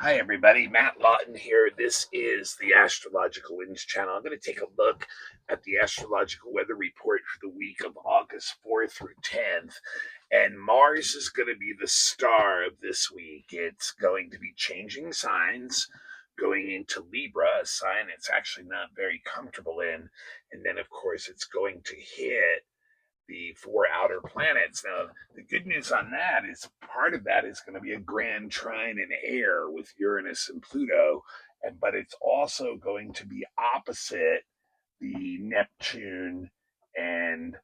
Hi, everybody. Matt Lawton here. This is the Astrological Winds channel. I'm going to take a look at the astrological weather report for the week of August 4th through 10th. And Mars is going to be the star of this week. It's going to be changing signs, going into Libra, a sign it's actually not very comfortable in. And then, of course, it's going to hit the four outer planets. Now, the good news on that is part of that is going to be a grand trine in air with Uranus and Pluto, but it's also going to be opposite the Neptune and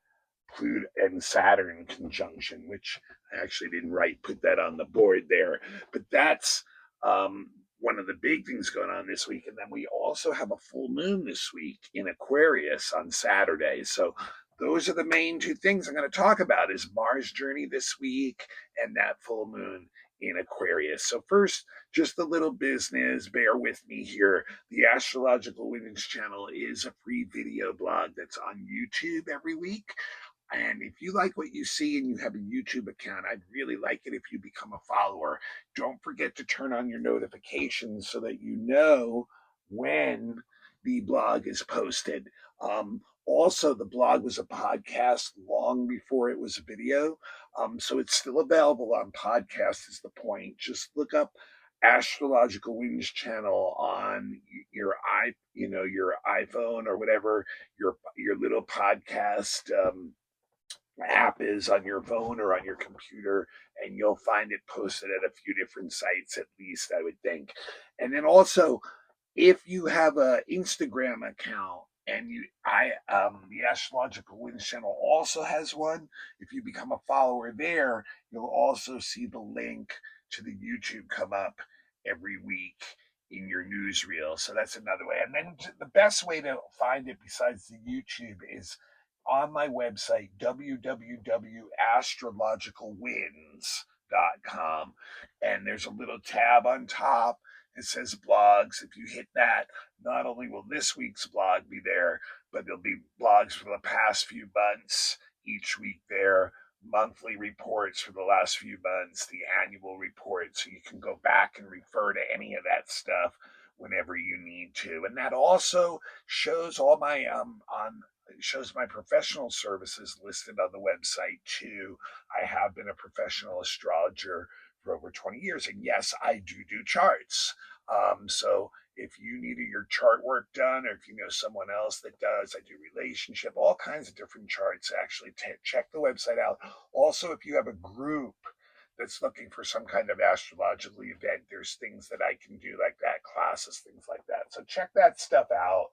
Pluto and Saturn conjunction, which I actually didn't put that on the board there, but that's one of the big things going on this week. And then we also have a full moon this week in Aquarius on Saturday. So those are the main two things I'm going to talk about is Mars journey this week and that full moon in Aquarius. So first, just a little business. Bear with me here. The Astrological Women's channel is a free video blog that's on YouTube every week. And if you like what you see and you have a YouTube account, I'd really like it if you become a follower. Don't forget to turn on your notifications so that you know when the blog is posted. Also, the blog was a podcast long before it was a video. So it's still available on podcast is the point. Just look up Astrological Wings channel on your iPhone or whatever your little podcast app is on your phone or on your computer, and you'll find it posted at a few different sites, at least I would think. And then also, if you have an Instagram account and the Astrological Winds channel also has one, if you become a follower there, you'll also see the link to the YouTube come up every week in your newsreel. So that's another way. And then the best way to find it besides the YouTube is on my website, www.astrologicalwinds.com. And there's a little tab on top. It says blogs. If you hit that, not only will this week's blog be there, but there'll be blogs for the past few months each week there, monthly reports for the last few months, the annual report. So you can go back and refer to any of that stuff whenever you need to. And that also shows all my it shows my professional services listed on the website too. I have been a professional astrologer for over 20 years, and yes, I do charts. So if you needed your chart work done, or if you know someone else that does, I do relationship, all kinds of different charts. Actually, check the website out. Also, if you have a group that's looking for some kind of astrological event, there's things that I can do like that, classes, things like that. So check that stuff out.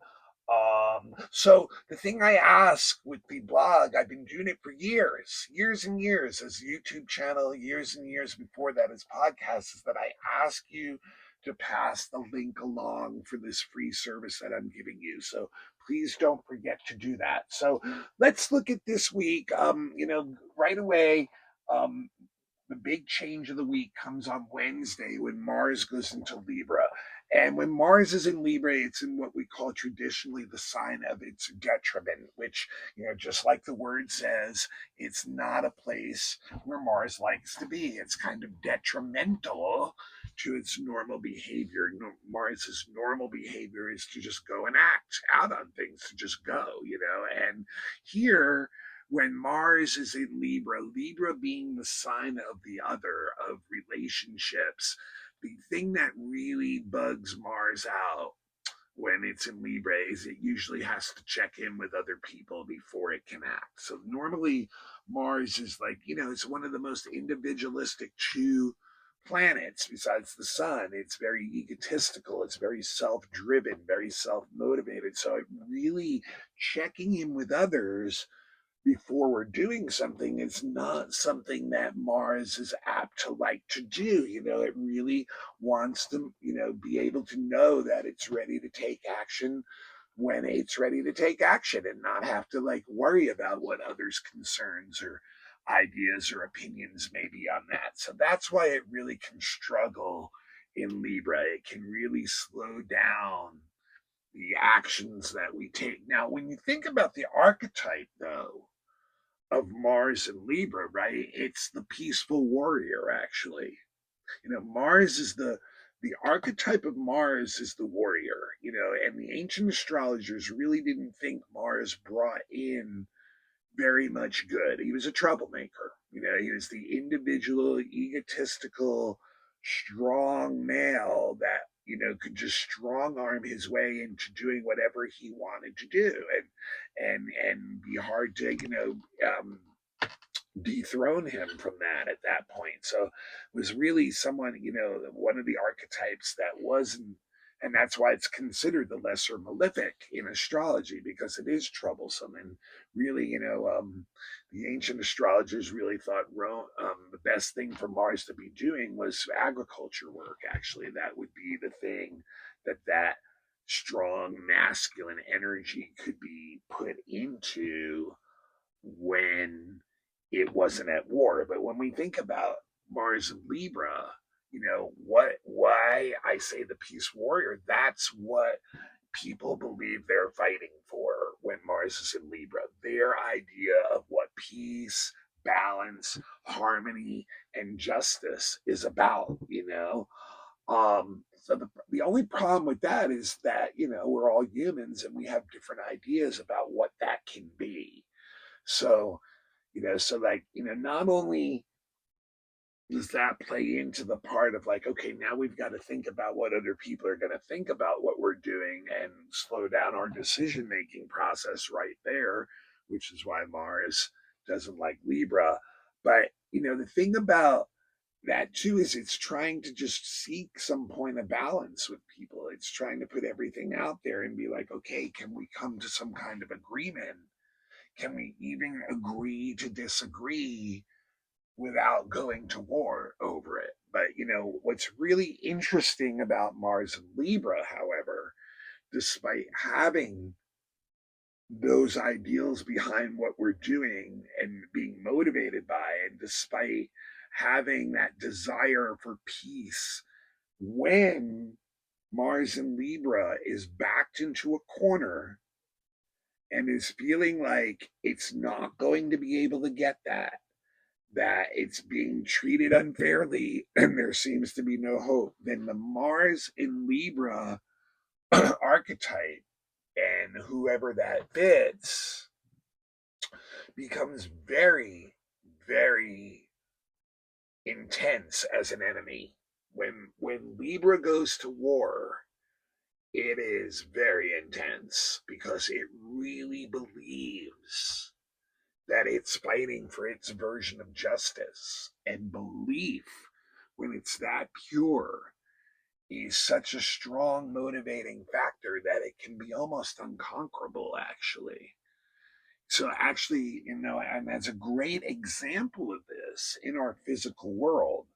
So the thing I ask with the blog, I've been doing it for years and years as a YouTube channel, years and years before that as podcasts, is that I ask you to pass the link along for this free service that I'm giving you. So please don't forget to do that. So let's look at this week. Right away, the big change of the week comes on Wednesday when Mars goes into Libra. And when Mars is in Libra, it's in what we call traditionally the sign of its detriment, which, just like the word says, it's not a place where Mars likes to be. It's kind of detrimental to its normal behavior. Mars's normal behavior is to just go and act out on things, to just go, and here, when Mars is in Libra, Libra being the sign of the other, of relationships, the thing that really bugs Mars out when it's in Libra is it usually has to check in with other people before it can act. So normally Mars is like, it's one of the most individualistic two planets besides the sun. It's very egotistical, it's very self-driven, very self-motivated. So it really checking in with others before we're doing something is not something that Mars is apt to like to do. It really wants to, be able to know that it's ready to take action when it's ready to take action and not have to worry about what others' concerns or ideas or opinions may be on that. So that's why it really can struggle in Libra. It can really slow down the actions that we take. Now, when you think about the archetype, though, of Mars and Libra, right? It's the peaceful warrior, actually. Mars is the the archetype of Mars is the warrior, and the ancient astrologers really didn't think Mars brought in very much good. He was a troublemaker. He was the individual, egotistical, strong male that could just strong arm his way into doing whatever he wanted to do, and be hard to dethrone him from that at that point. So it was really someone, one of the archetypes that wasn't, and that's why it's considered the lesser malefic in astrology, because it is troublesome. And really, the ancient astrologers really thought the best thing for Mars to be doing was agriculture work. Actually, that would be the thing that strong masculine energy could be put into when it wasn't at war. But when we think about Mars and Libra, why I say the peace warrior, that's what people believe they're fighting for when Mars is in Libra. Their idea of what peace, balance, harmony, and justice is about. So the only problem with that is that, we're all humans and we have different ideas about what that can be. So, not only does that play into the part of like, okay, now we've got to think about what other people are going to think about what we're doing and slow down our decision making process right there, which is why Mars doesn't like Libra. But, the thing about that too is it's trying to just seek some point of balance with people. It's trying to put everything out there and be like, okay, can we come to some kind of agreement? Can we even agree to disagree without going to war over it? But what's really interesting about Mars and Libra, however, despite having those ideals behind what we're doing and being motivated by it, despite having that desire for peace, when Mars and Libra is backed into a corner and is feeling like it's not going to be able to get that it's being treated unfairly and there seems to be no hope, then the Mars in Libra archetype and whoever that fits becomes very, very intense as an enemy. When Libra goes to war, it is very intense because it really believes that it's fighting for its version of justice. And belief, when it's that pure, is such a strong motivating factor that it can be almost unconquerable, actually. So, actually, and as a great example of this in our physical world,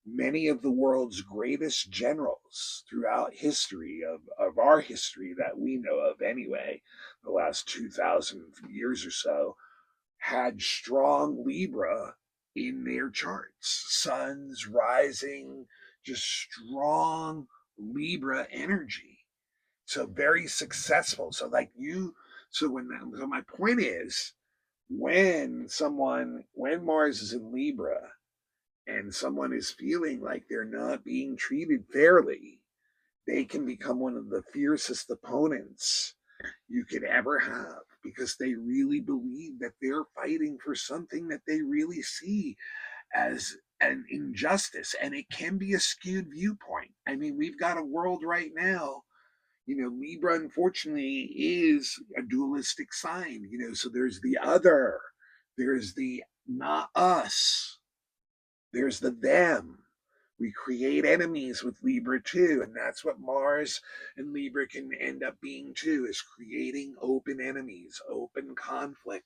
many of the world's greatest generals throughout history of our history that we know of anyway, the last 2,000 years or so, had strong Libra in their charts. Suns rising, just strong Libra energy. So very successful. So so my point is when Mars is in Libra and someone is feeling like they're not being treated fairly, they can become one of the fiercest opponents you could ever have because they really believe that they're fighting for something that they really see as an injustice. And it can be a skewed viewpoint. I mean, we've got a world right now. Libra, unfortunately, is a dualistic sign. So there's the other, there's the not us, there's the them. We create enemies with Libra too, and that's what Mars and Libra can end up being too, is creating open enemies, open conflict,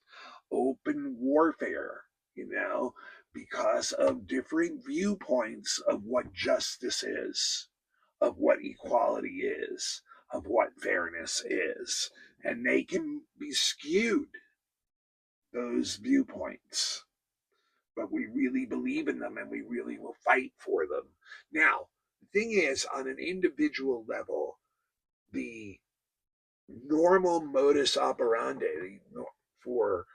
open warfare, because of different viewpoints of what justice is, of what equality is, of what fairness is. And they can be skewed, those viewpoints, but we really believe in them and we really will fight for them. Now, the thing is, on an individual level, the normal modus operandi for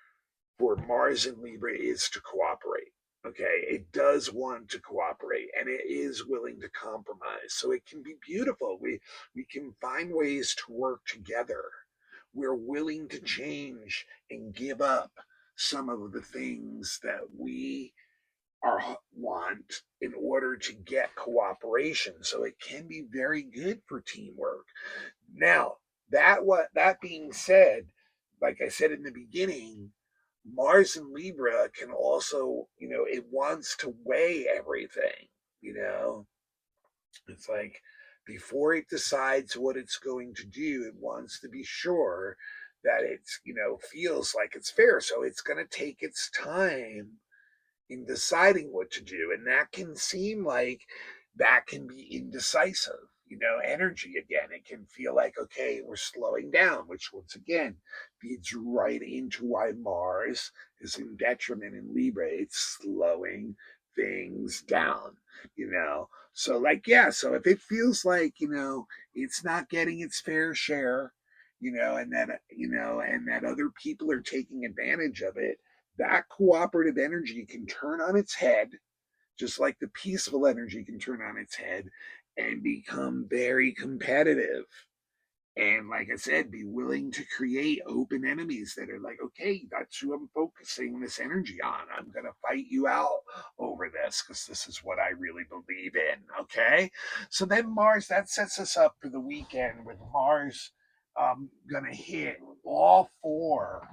Mars and Libra is to cooperate. Okay, it does want to cooperate and it is willing to compromise. So it can be beautiful. We can find ways to work together. We're willing to change and give up some of the things that we are want in order to get cooperation. So it can be very good for teamwork. Now, that being said, like I said in the beginning, Mars and Libra can also, it wants to weigh everything, you know. It's like before it decides what it's going to do, it wants to be sure that it's, feels like it's fair. So it's going to take its time in deciding what to do. And that can seem like that can be indecisive, energy again. It can feel like, okay, we're slowing down, which once again feeds right into why Mars is in detriment in Libra. It's slowing things down, So, like, yeah, so if it feels like, it's not getting its fair share, and that other people are taking advantage of it, that cooperative energy can turn on its head, just like the peaceful energy can turn on its head and become very competitive. And like I said, be willing to create open enemies that are like, okay, that's who I'm focusing this energy on. I'm going to fight you out over this because this is what I really believe in. Okay. So then Mars, that sets us up for the weekend with Mars going to hit all four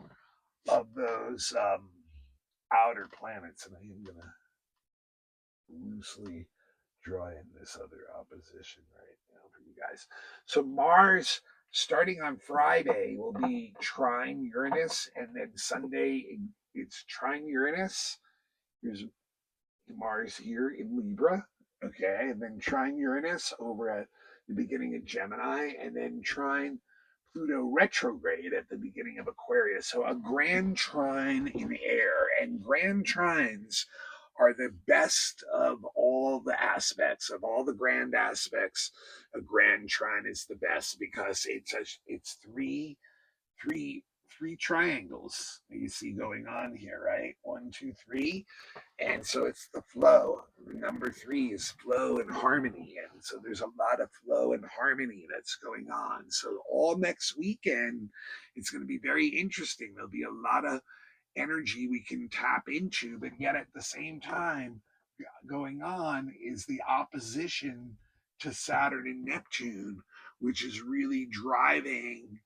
of those outer planets, and I am gonna loosely draw in this other opposition right now for you guys. So Mars, starting on Friday, will be trine Uranus, and then Sunday it's trine Uranus. Here's Mars here in Libra, okay, and then trine Uranus over at the beginning of Gemini, and then trine Pluto retrograde at the beginning of Aquarius. So a grand trine in air, and grand trines are the best of all the aspects of all the grand aspects. A grand trine is the best because it's three triangles you see going on here, right? One, two, three, and so it's the flow. Number three is flow and harmony. And so there's a lot of flow and harmony that's going on. So all next weekend, it's going to be very interesting. There'll be a lot of energy we can tap into, but yet at the same time, going on is the opposition to Saturn and Neptune, which is really driving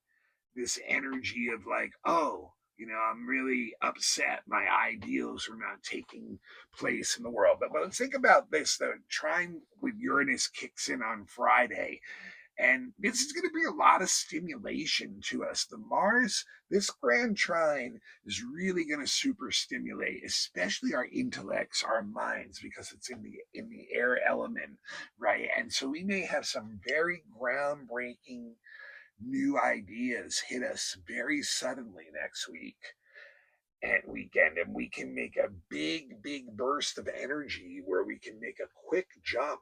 this energy of like, oh, I'm really upset. My ideals are not taking place in the world. But let's think about this. The trine with Uranus kicks in on Friday. And this is going to be a lot of stimulation to us. The Mars, this grand trine is really going to super stimulate, especially our intellects, our minds, because it's in the air element, right? And so we may have some very groundbreaking new ideas hit us very suddenly next week and weekend, and we can make a big burst of energy where we can make a quick jump,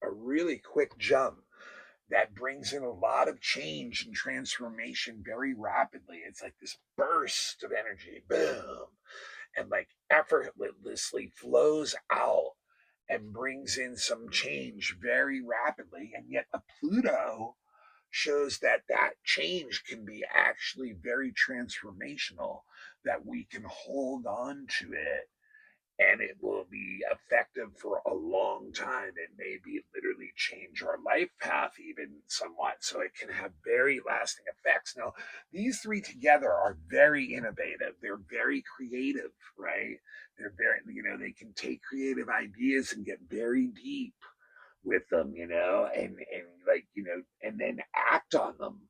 a really quick jump that brings in a lot of change and transformation very rapidly. It's like this burst of energy, boom, and like effortlessly flows out and brings in some change very rapidly. And yet a Pluto shows that that change can be actually very transformational, that we can hold on to it and it will be effective for a long time. It may be literally change our life path even somewhat. So it can have very lasting effects. Now, these three together are very innovative. They're very creative, right? They're very, they can take creative ideas and get very deep with them, and like, and then act on them,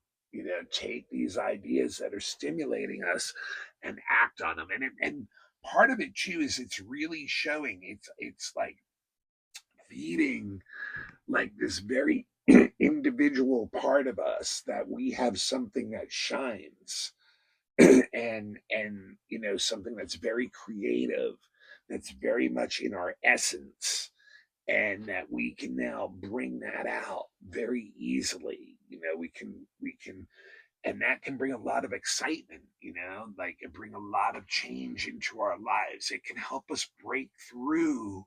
take these ideas that are stimulating us and act on them. And part of it too is it's really showing it's like feeding like this very individual part of us that we have something that shines and something that's very creative, that's very much in our essence, and that we can now bring that out very easily. We can And that can bring a lot of excitement, like it bring a lot of change into our lives. It can help us break through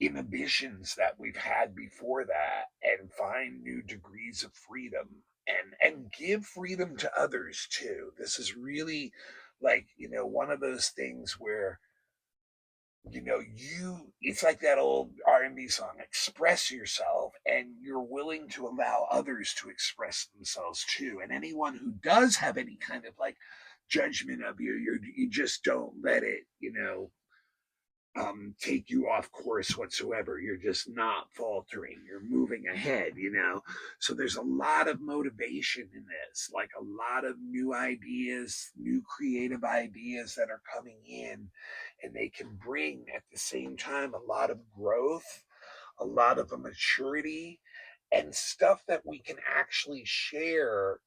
inhibitions that we've had before that and find new degrees of freedom and give freedom to others too. This is really like, one of those things where it's like that old R&B song, express yourself, and you're willing to allow others to express themselves too. And anyone who does have any kind of like judgment of you just don't let it, take you off course whatsoever. You're just not faltering. You're moving ahead. So there's a lot of motivation in this, like a lot of new ideas, new creative ideas that are coming in, and they can bring at the same time a lot of growth, a lot of a maturity, and stuff that we can actually share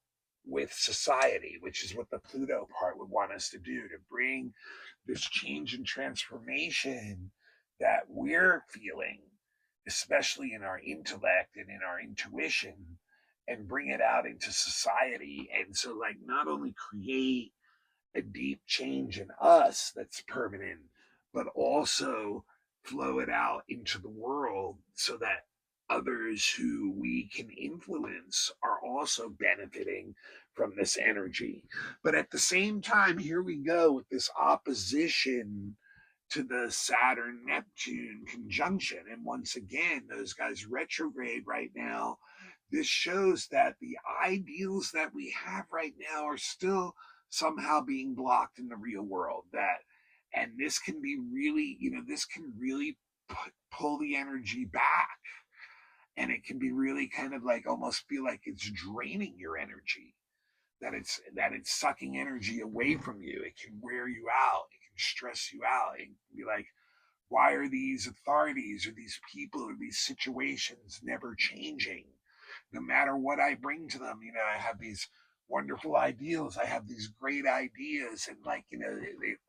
with society, which is what the Pluto part would want us to do, to bring this change and transformation that we're feeling, especially in our intellect and in our intuition, and bring it out into society. And so, like, not only create a deep change in us that's permanent, but also flow it out into the world so that others who we can influence are also benefiting from this energy. But at the same time, here we go with this opposition to the Saturn Neptune conjunction. And once again, those guys retrograde right now. This shows that the ideals that we have right now are still somehow being blocked in the real world. And this can be really, this can really pull the energy back. And it can be really kind of like almost feel like it's draining your energy, that it's sucking energy away from you. It can wear you out. It can stress you out. It can be like, why are these authorities or these people or these situations never changing? No matter what I bring to them, I have these wonderful ideals. I have these great ideas, and like,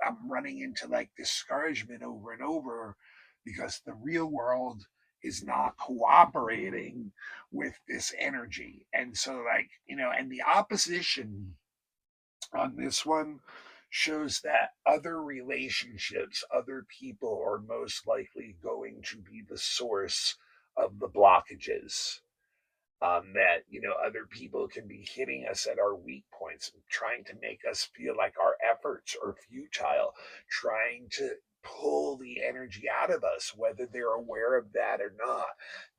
I'm running into like discouragement over and over because the real world is not cooperating with this energy. And so, like, and the opposition on this one shows that other relationships, other people are most likely going to be the source of the blockages. That other people can be hitting us at our weak points and trying to make us feel like our efforts are futile, trying to pull the energy out of us, whether they're aware of that or not.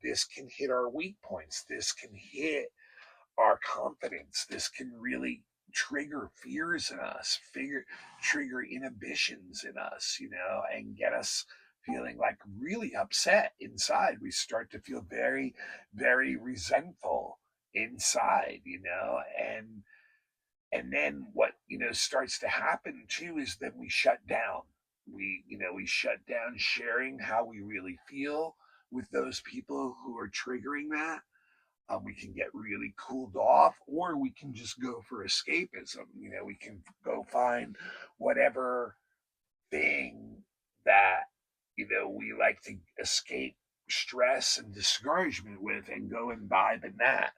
This can hit our weak points. This can hit our confidence. This can really trigger fears in us, trigger inhibitions in us, and get us feeling like really upset inside. We start to feel very, very resentful inside, and then what starts to happen too is that we shut down. We shut down sharing how we really feel with those people who are triggering that. We can get really cooled off, or we can just go for escapism. We can go find whatever thing that we like to escape stress and discouragement with, and go imbibe in that.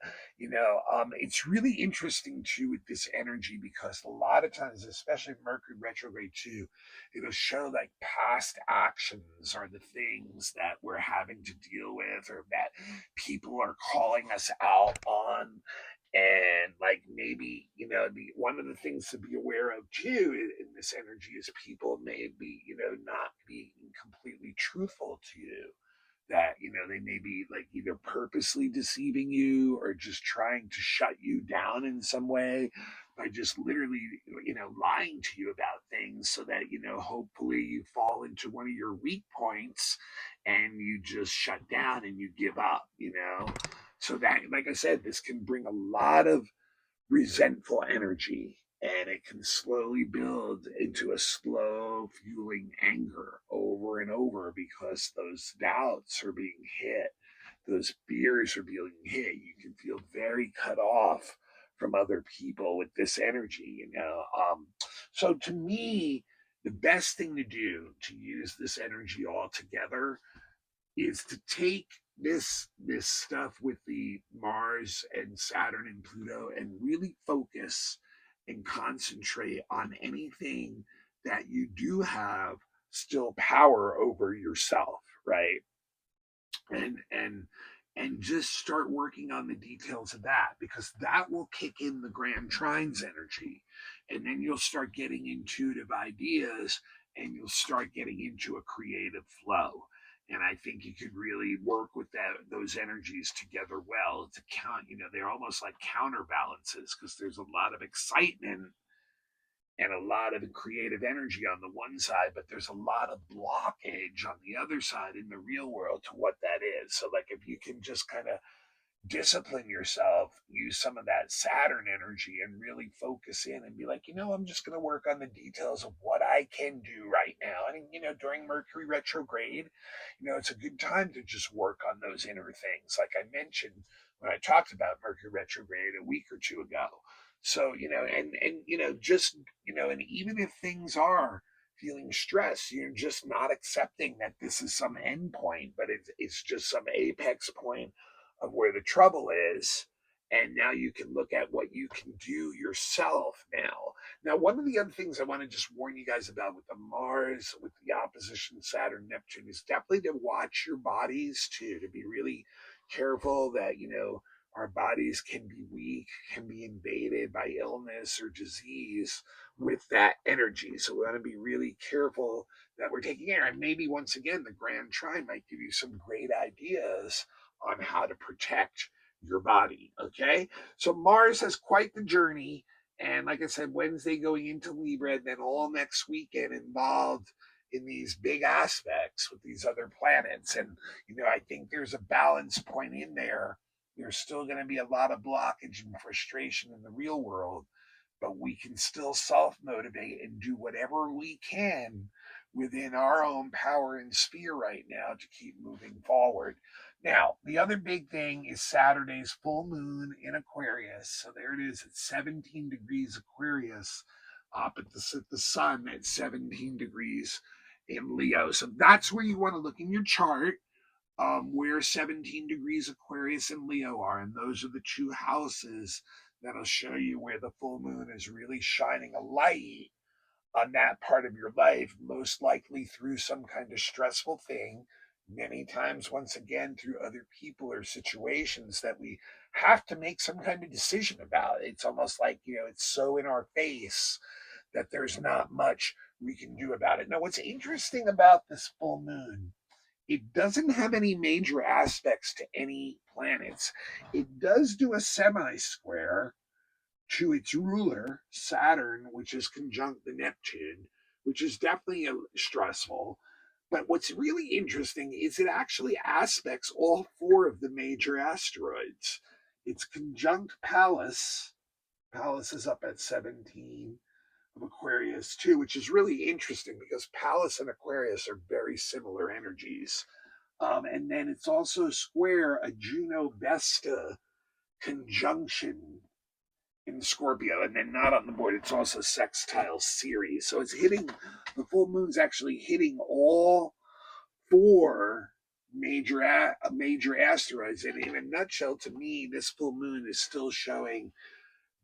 It's really interesting too with this energy, because a lot of times, especially Mercury retrograde too, it'll show like past actions are the things that we're having to deal with, or that people are calling us out on. And like, maybe one of the things to be aware of too in this energy is people may be not being completely truthful to you, that they may be like either purposely deceiving you or just trying to shut you down in some way by just literally lying to you about things, so that hopefully you fall into one of your weak points and you just shut down and you give up. So that, like I said, this can bring a lot of resentful energy, and it can slowly build into a slow fueling anger over and over, because those doubts are being hit, those fears are being hit. You can feel very cut off from other people with this energy. So to me, the best thing to do to use this energy all together is to take this stuff with the Mars and Saturn and Pluto, and really focus and concentrate on anything that you do have still power over yourself, right? And just start working on the details of that, because that will kick in the grand trines energy, and then you'll start getting intuitive ideas, and you'll start getting into a creative flow. And I think you could really work with those energies together well to count. They're almost like counterbalances, because there's a lot of excitement and a lot of creative energy on the one side, but there's a lot of blockage on the other side in the real world to what that is. So, like, if you can just kind of discipline yourself, use some of that Saturn energy, and really focus in and be like, I'm just going to work on the details of what I can do right now. And, during Mercury retrograde, it's a good time to just work on those inner things, like I mentioned when I talked about Mercury retrograde a week or two ago. So, just, and even if things are feeling stress, you're just not accepting that this is some end point, but it's just some apex point of where the trouble is. And now you can look at what you can do yourself now. Now, one of the other things I want to just warn you guys about with the Mars, with the opposition Saturn, Neptune, is definitely to watch your bodies too, to be really careful that, our bodies can be weak, can be invaded by illness or disease with that energy. So we want to be really careful that we're taking care. And maybe once again, the Grand Trine might give you some great ideas on how to protect your body. Okay. So Mars has quite the journey. And like I said, Wednesday going into Libra, and then all next weekend involved in these big aspects with these other planets. And, I think there's a balance point in there. There's still going to be a lot of blockage and frustration in the real world, but we can still self motivate and do whatever we can within our own power and sphere right now to keep moving forward. Now, the other big thing is Saturday's full moon in Aquarius. So there it is at 17 degrees Aquarius, opposite the sun at 17 degrees in Leo. So that's where you want to look in your chart, where 17 degrees Aquarius and Leo are. And those are the two houses that'll show you where the full moon is really shining a light on that part of your life, most likely through some kind of stressful thing, many times, once again, through other people or situations that we have to make some kind of decision about. It's almost like, it's so in our face that there's not much we can do about it. Now, what's interesting about this full moon, it doesn't have any major aspects to any planets. It does do a semi square to its ruler, Saturn, which is conjunct the Neptune, which is definitely stressful. But what's really interesting is it actually aspects all four of the major asteroids. It's conjunct Pallas. Pallas is up at 17 of Aquarius too, which is really interesting because Pallas and Aquarius are very similar energies. And then it's also square a Juno Vesta conjunction in Scorpio, and then not on the board, it's also sextile Ceres. So it's hitting, the full moon's actually hitting all four major asteroids. And in a nutshell, to me, this full moon is still showing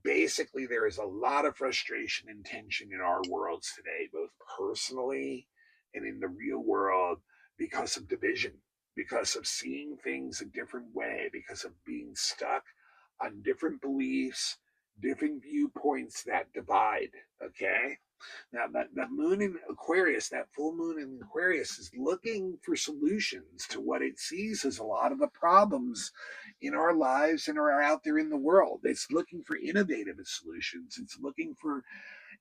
basically there is a lot of frustration and tension in our worlds today, both personally and in the real world, because of division, because of seeing things a different way, because of being stuck on different beliefs, different viewpoints that divide. Okay. Now, that moon in Aquarius, that full moon in Aquarius, is looking for solutions to what it sees as a lot of the problems in our lives and are out there in the world. It's looking for innovative solutions. It's looking for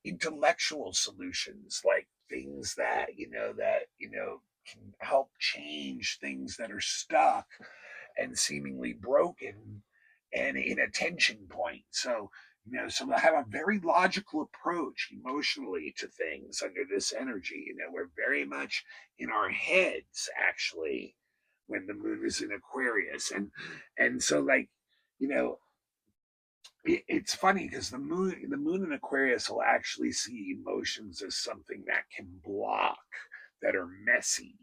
intellectual solutions, like things that can help change things that are stuck and seemingly broken and in a tension point. So so they have a very logical approach emotionally to things under this energy. We're very much in our heads actually when the moon is in Aquarius, and so, like, it's funny because the moon in Aquarius will actually see emotions as something that can block, that are messy,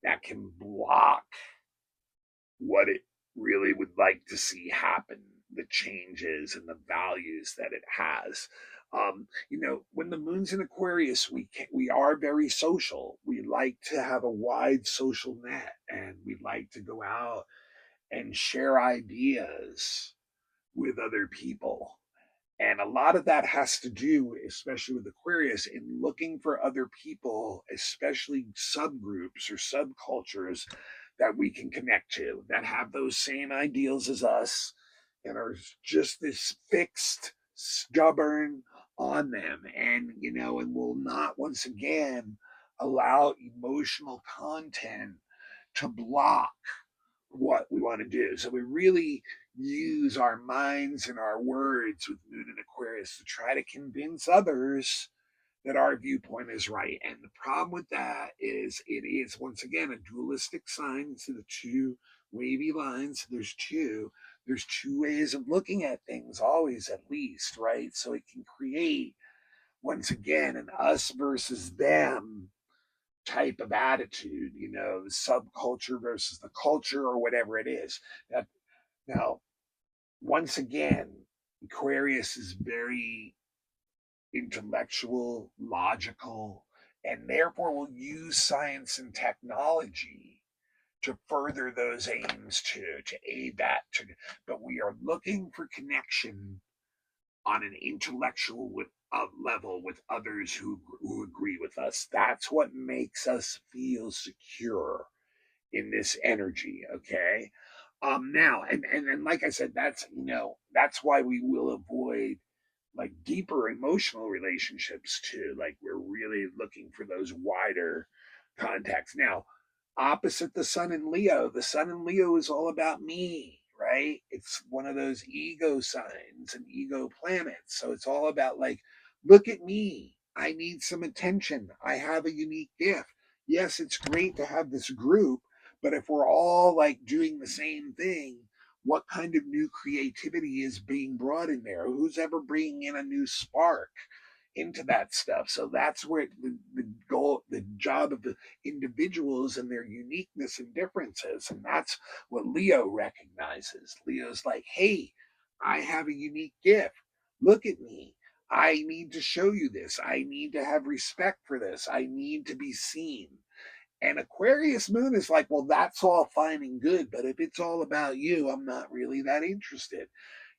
that can block what it really would like to see happen, the changes and the values that it has. When the moon's in Aquarius, we are very social. We like to have a wide social net, and we like to go out and share ideas with other people. And a lot of that has to do, especially with Aquarius, in looking for other people, especially subgroups or subcultures that we can connect to, that have those same ideals as us and are just this fixed, stubborn on them. And will not once again allow emotional content to block what we want to do. So we really use our minds and our words with Moon and Aquarius to try to convince others that our viewpoint is right. And the problem with that is it is, once again, a dualistic sign. Instead of two wavy lines, there's two ways of looking at things, always, at least, right? So it can create, once again, an us versus them type of attitude, the subculture versus the culture, or whatever it is. Now, once again, Aquarius is very intellectual, logical, and therefore will use science and technology to further those aims, to aid that. But we are looking for connection on an intellectual level with others who agree with us. That's what makes us feel secure in this energy. Okay. Now, and like I said, that's why we will avoid like deeper emotional relationships too. Like we're really looking for those wider contacts. Now, opposite the sun in Leo, the sun in Leo is all about me, right? It's one of those ego signs and ego planets. So it's all about like, look at me. I need some attention. I have a unique gift. Yes, it's great to have this group, but if we're all like doing the same thing, what kind of new creativity is being brought in there? Who's ever bringing in a new spark into that stuff? So that's where the goal, the job of the individuals and their uniqueness and differences. And that's what Leo recognizes. Leo's like, hey, I have a unique gift. Look at me. I need to show you this. I need to have respect for this. I need to be seen. And Aquarius moon is like, well, that's all fine and good, but if it's all about you, I'm not really that interested.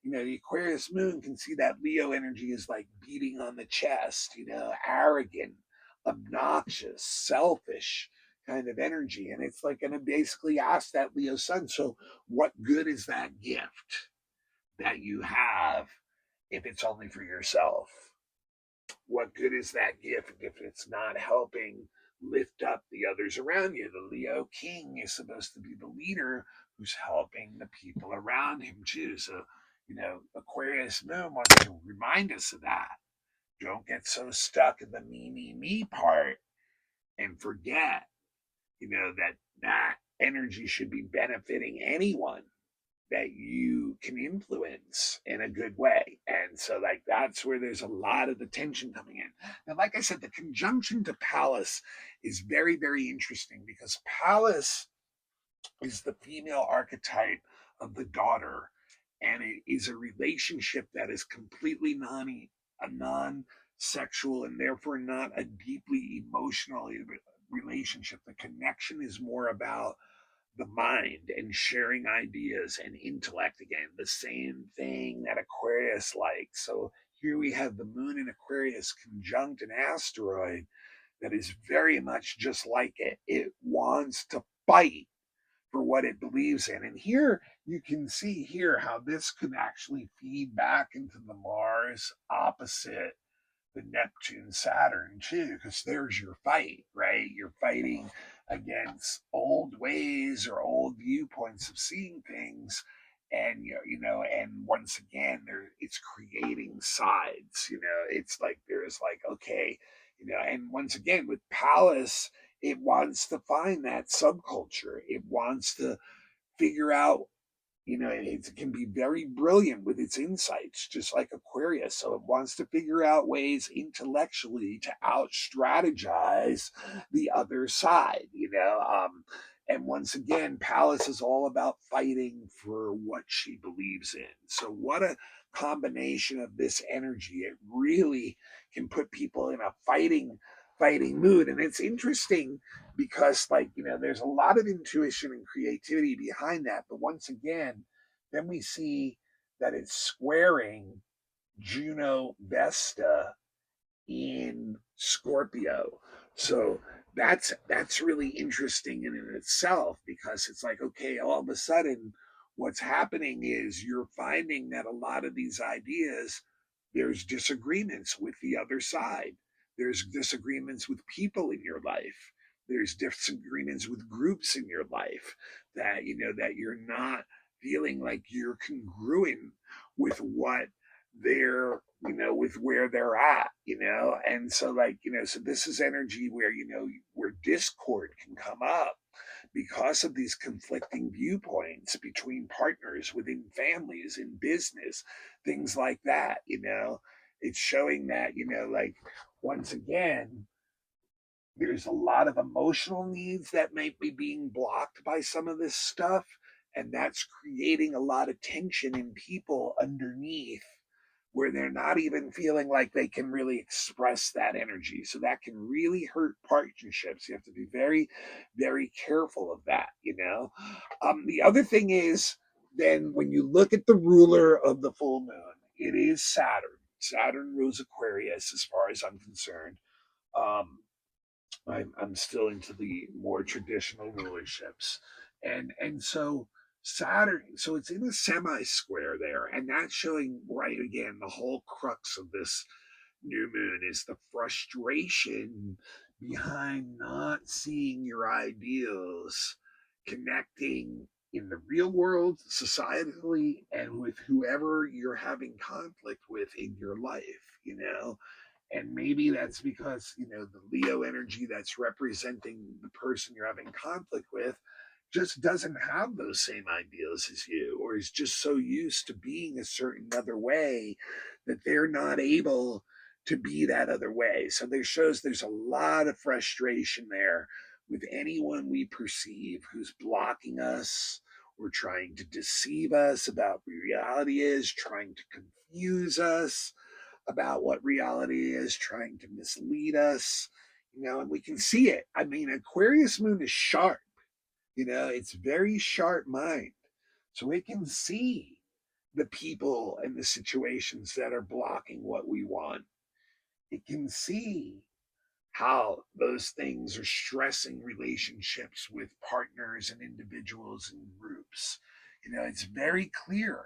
The Aquarius moon can see that Leo energy is like beating on the chest, arrogant, obnoxious, selfish kind of energy. And it's like going to basically ask that Leo sun, so what good is that gift that you have if it's only for yourself? What good is that gift if it's not helping lift up the others around you? The Leo king is supposed to be the leader who's helping the people around him too. So, Aquarius moon wants to remind us of that. Don't get so stuck in the me part and forget, that energy should be benefiting anyone that you can influence in a good way. And so, like, that's where there's a lot of the tension coming in. Now, like I said, the conjunction to Pallas is very, very interesting because Pallas is the female archetype of the daughter, and it is a relationship that is completely a non-sexual and therefore not a deeply emotional relationship. The connection is more about the mind and sharing ideas and intellect, again, the same thing that Aquarius likes. So here we have the moon in Aquarius conjunct an asteroid that is very much just like it. It wants to fight for what it believes in. And here you can see here how this could actually feed back into the Mars opposite the Neptune Saturn too, because there's your fight, right? You're fighting against old ways or old viewpoints of seeing things. And and once again, it's creating sides. It's like there's like, okay, and once again with Palace, it wants to find that subculture. It wants to figure out, it can be very brilliant with its insights, just like Aquarius. So it wants to figure out ways intellectually to out strategize the other side, And once again, Palace is all about fighting for what she believes in. So, what a combination of this energy. It really can put people in a fighting mood. And it's interesting because, like, there's a lot of intuition and creativity behind that. But once again, then we see that it's squaring Juno Vesta in Scorpio. So that's really interesting in itself, because it's like, okay, all of a sudden what's happening is you're finding that a lot of these ideas, there's disagreements with the other side. There's disagreements with people in your life. There's disagreements with groups in your life that that you're not feeling like you're congruent with what they're with where they're at, and so, like, so this is energy where where discord can come up because of these conflicting viewpoints between partners, within families, in business, things like that. It's showing that, like, once again, there's a lot of emotional needs that might be being blocked by some of this stuff, and that's creating a lot of tension in people underneath, where they're not even feeling like they can really express that energy. So that can really hurt partnerships. You have to be very, very careful of that. The other thing is, then when you look at the ruler of the full moon, it is Saturn. Saturn rules Aquarius, as far as I'm concerned. Um, I'm still into the more traditional rulerships, and so Saturn, so it's in a semi square there, and that's showing, right, again, the whole crux of this new moon is the frustration behind not seeing your ideals connecting in the real world, societally, and with whoever you're having conflict with in your life. And maybe that's because the Leo energy that's representing the person you're having conflict with just doesn't have those same ideals as you, or is just so used to being a certain other way that they're not able to be that other way. So there shows there's a lot of frustration there with anyone we perceive who's blocking us or trying to deceive us about what reality is, trying to confuse us about what reality is, trying to mislead us, and we can see it. I mean, Aquarius moon is sharp, it's very sharp mind. So it can see the people and the situations that are blocking what we want. It can see how those things are stressing relationships with partners and individuals and groups. It's very clear,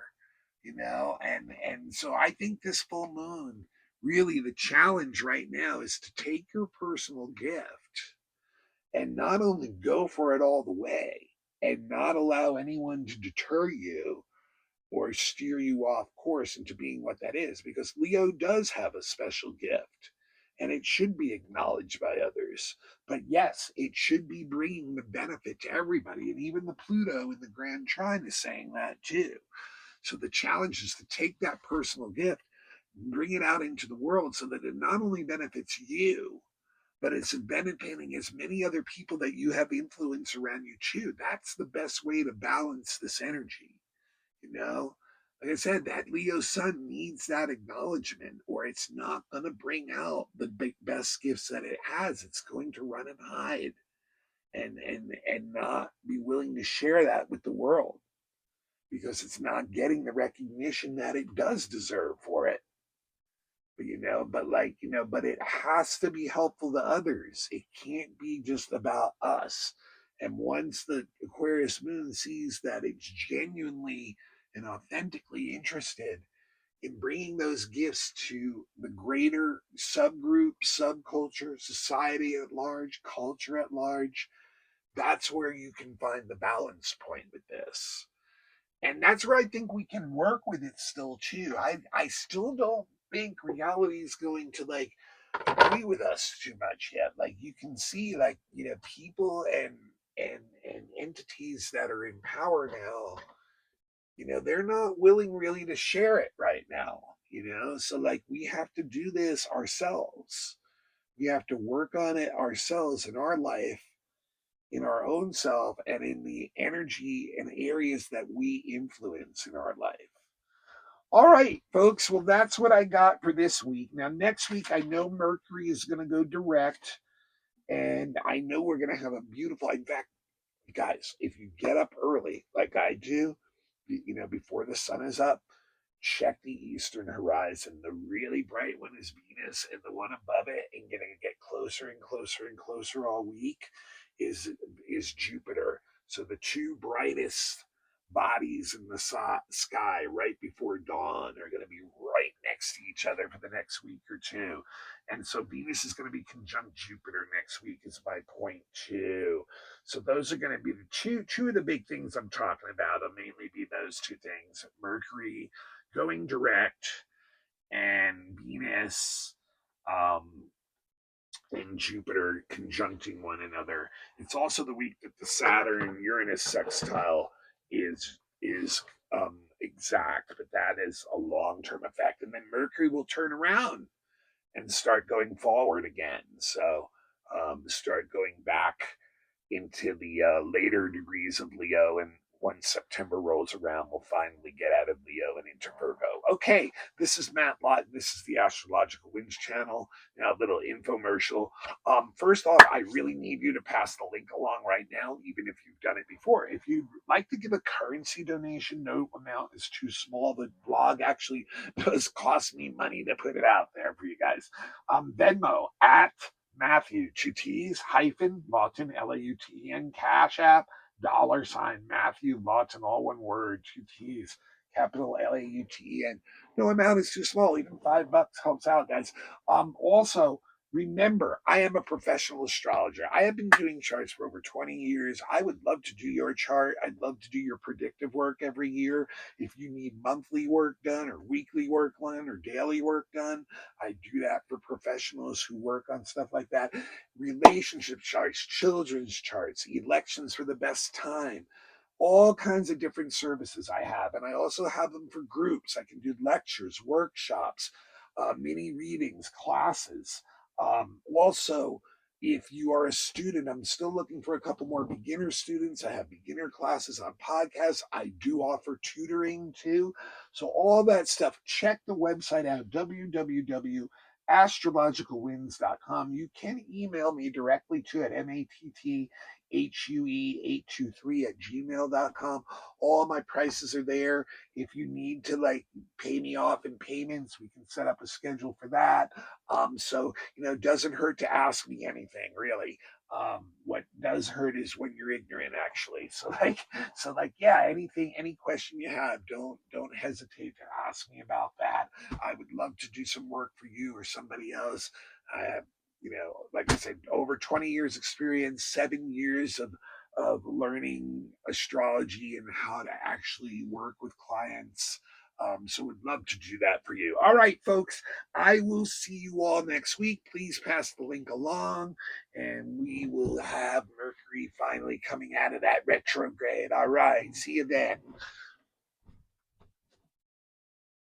and so I think this full moon, really the challenge right now is to take your personal gift and not only go for it all the way and not allow anyone to deter you or steer you off course into being what that is, because Leo does have a special gift and it should be acknowledged by others. But yes, it should be bringing the benefit to everybody. And even the Pluto in the Grand Trine is saying that too. So the challenge is to take that personal gift, bring it out into the world so that it not only benefits you, but it's benefiting as many other people that you have influence around you too. That's the best way to balance this energy. You know, like I said, that Leo sun needs that acknowledgement, or it's not going to bring out the best gifts that it has. It's going to run and hide, and not be willing to share that with the world, because it's not getting the recognition that it does deserve for it. But it has to be helpful to others. It can't be just about us. And once the Aquarius moon sees that it's genuinely and authentically interested in bringing those gifts to the greater subgroup, subculture, society at large, culture at large, that's where you can find the balance point with this. And that's where I think we can work with it still too. I still don't think reality is going to, like, agree with us too much yet. Like, you can see, like, people and entities that are in power now, they're not willing really to share it right now. So, like, we have to do this ourselves. We have to work on it ourselves in our life in our own self and in the energy and areas that we influence in our life. All right, folks. Well, that's what I got for this week. Now, next week, I know Mercury is going to go direct, and I know we're going to have a beautiful, in fact, guys, if you get up early like I do, before the sun is up, check the eastern horizon. The really bright one is Venus, and the one above it, and going to get closer and closer and closer all week, is Jupiter. So the two brightest bodies in the sky right before dawn are going to be right next to each other for the next week or two. And so Venus is going to be conjunct Jupiter next week, is my point too. So those are going to be the two of the big things I'm talking about. It'll mainly be those two things: Mercury going direct and Venus um, and Jupiter conjuncting one another. It's also the week that the Saturn Uranus sextile is exact, but that is a long term effect. And then Mercury will turn around and start going forward again. So start going back into the later degrees of Leo. And once September rolls around, we'll finally get out of Leo and into Virgo. Okay, this is Matt Lott. This is the Astrological Winds channel. Now, a little infomercial. First off, I really need you to pass the link along right now, even if you've done it before. If you'd like to give a currency donation, no amount is too small. The blog actually does cost me money to put it out there for you guys. Venmo at Matthew, two T's, hyphen, Lawton, Lauten, Cash App, $ Matthew Lawton, all one word, two T's, capital Lauten. No amount is too small. Even $5 helps out, guys. Also, remember, I am a professional astrologer. I have been doing charts for over 20 years. I would love to do your chart. I'd love to do your predictive work every year. If you need monthly work done or weekly work done or daily work done, I do that for professionals who work on stuff like that. Relationship charts, children's charts, elections for the best time, all kinds of different services I have. And I also have them for groups. I can do lectures, workshops, mini readings, classes. Also, if you are a student, I'm still looking for a couple more beginner students. I have beginner classes on podcasts. I do offer tutoring too. So all that stuff, check the website out, www.astrologicalwinds.com. You can email me directly to it, mattHue823@gmail.com. All my prices are there. If you need to pay me off in payments, we can set up a schedule for that. So it doesn't hurt to ask me anything, really. What does hurt is when you're ignorant, actually. Yeah, any question you have, don't hesitate to ask me about that. I would love to do some work for you or somebody else. I have, like I said, over 20 years experience, 7 years of learning astrology and how to actually work with clients. So would love to do that for you. All right, folks, I will see you all next week. Please pass the link along, and we will have Mercury finally coming out of that retrograde. All right, see you then.